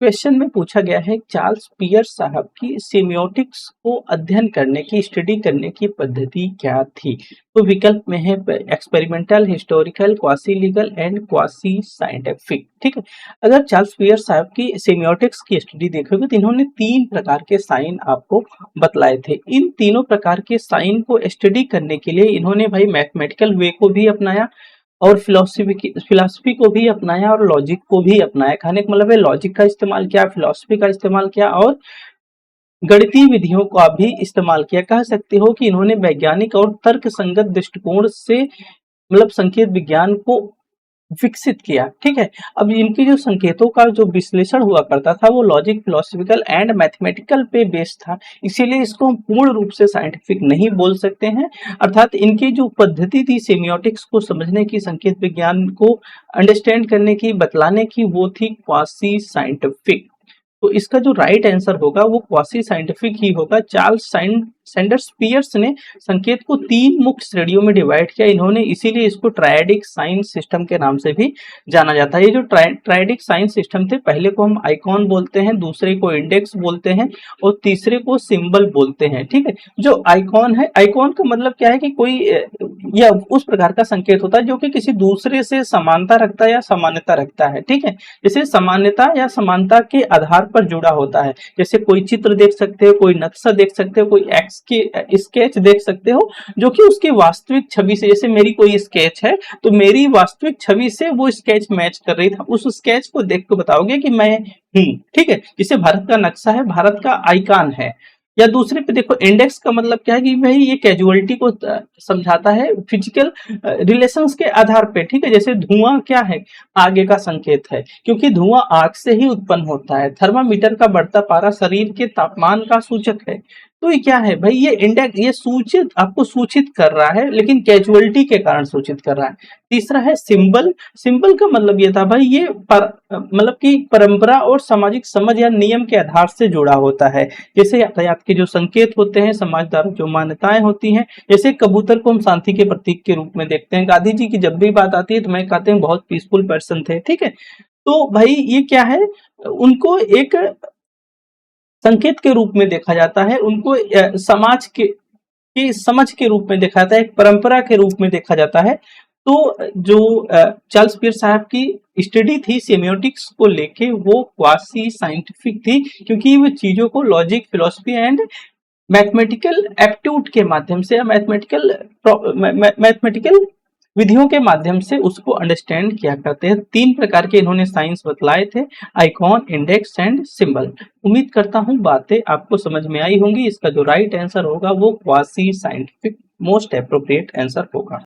Question में पूछा गया है चार्ल्स पियर्स साहब की सेमियोटिक्स को अध्ययन करने की स्टडी करने की पद्धति क्या थी। तो विकल्प में है experimental, historical, quasi legal and quasi scientific. ठीक है, अगर चार्ल्स पियर्स साहब की सेमियोटिक्स की स्टडी देखोगे तो इन्होंने तीन प्रकार के साइन आपको बतलाए थे। इन तीनों प्रकार के साइन को स्टडी करने के लिए इन्होंने भाई मैथमेटिकल वे को भी अपनाया और फिलॉसफी को भी अपनाया और लॉजिक को भी अपनाया। कहने का मतलब है लॉजिक का इस्तेमाल किया, फिलॉसफी का इस्तेमाल किया और गणितीय विधियों का भी इस्तेमाल किया। कह सकते हो कि इन्होंने वैज्ञानिक और तर्क संगत दृष्टिकोण से मतलब संकेत विज्ञान को विकसित किया। ठीक है, अब इनके जो संकेतों का जो विश्लेषण हुआ करता था वो लॉजिक, फिलोसफिकल एंड मैथमेटिकल पे बेस्ड था, इसीलिए इसको हम पूर्ण रूप से साइंटिफिक नहीं बोल सकते हैं। अर्थात इनकी जो पद्धति थी सेमियोटिक्स को समझने की, संकेत विज्ञान को अंडरस्टैंड करने की, बतलाने की, वो थी क्वासी साइंटिफिक। तो इसका जो राइट आंसर होगा वो क्वासी साइंटिफिक ही होगा। चार्ल्स सैंडर्स पियर्स ने संकेत को तीन मुख्य श्रेणियों में डिवाइड किया इन्होंने, इसीलिए इसको ट्रायडिक साइन सिस्टम के नाम से भी जाना जाता है। ये जो ट्रायडिक साइन सिस्टम थे, पहले को हम आइकॉन बोलते हैं, दूसरे को इंडेक्स बोलते हैं और तीसरे को सिंबल बोलते हैं। ठीक है, जो आइकॉन है, आइकॉन का मतलब क्या है कि कोई या उस प्रकार का संकेत होता है जो कि किसी दूसरे से समानता रखता है या सामान्यता रखता है। ठीक है, जैसे सामान्यता या समानता के आधार पर जुड़ा होता है। जैसे कोई चित्र देख सकते हो, कोई नक्शा देख सकते हो, कोई एक्स के स्केच देख सकते हो जो कि उसकी वास्तविक छवि से, जैसे मेरी कोई स्केच है तो मेरी वास्तविक छवि से वो स्केच मैच कर रही था, उस स्केच को देख के बताओगे कि मैं हूं। ठीक है, जैसे भारत का नक्शा है, भारत का आइकॉन है। या दूसरे पे देखो, इंडेक्स का मतलब क्या है कि भाई ये कैजुअलिटी को समझाता है फिजिकल रिलेशंस के आधार पे। ठीक है, जैसे धुआं क्या है, आगे का संकेत है, क्योंकि धुआं आग से ही उत्पन्न होता है। थर्मामीटर का बढ़ता पारा शरीर के तापमान का सूचक है। तो ये क्या है भाई, ये इंडेक्स, ये सूचित, आपको सूचित कर रहा है लेकिन कैजुअलिटी के कारण सूचित कर रहा है। तीसरा है सिंबल। सिंबल का मतलब ये था भाई ये मतलब कि परंपरा और सामाजिक समझ या नियम के आधार से जुड़ा होता है। जैसे यातायात के जो संकेत होते हैं, समाजदार जो मान्यताएं होती हैं, जैसे कबूतर को हम शांति के प्रतीक के रूप में देखते हैं। गांधी जी की जब भी बात आती है तो मैं कहते हैं बहुत पीसफुल पर्सन थे। ठीक है, तो भाई ये क्या है, उनको एक संकेत के रूप में देखा जाता है, उनको समाज के समझ के रूप में देखा जाता है, एक परंपरा के रूप में देखा जाता है। तो जो चार्ल्स पियर्स साहब की स्टडी थी सेमियोटिक्स को लेके वो क्वासी साइंटिफिक थी, क्योंकि वो चीजों को logic, philosophy and mathematical aptitude के माध्यम से या मैथमेटिकल विधियों के माध्यम से उसको अंडरस्टैंड किया करते हैं। तीन प्रकार के इन्होंने साइंस बतलाए थे, आइकॉन, इंडेक्स एंड सिंबल। उम्मीद करता हूं बातें आपको समझ में आई होंगी। इसका जो राइट आंसर होगा वो quasi scientific most appropriate answer होगा।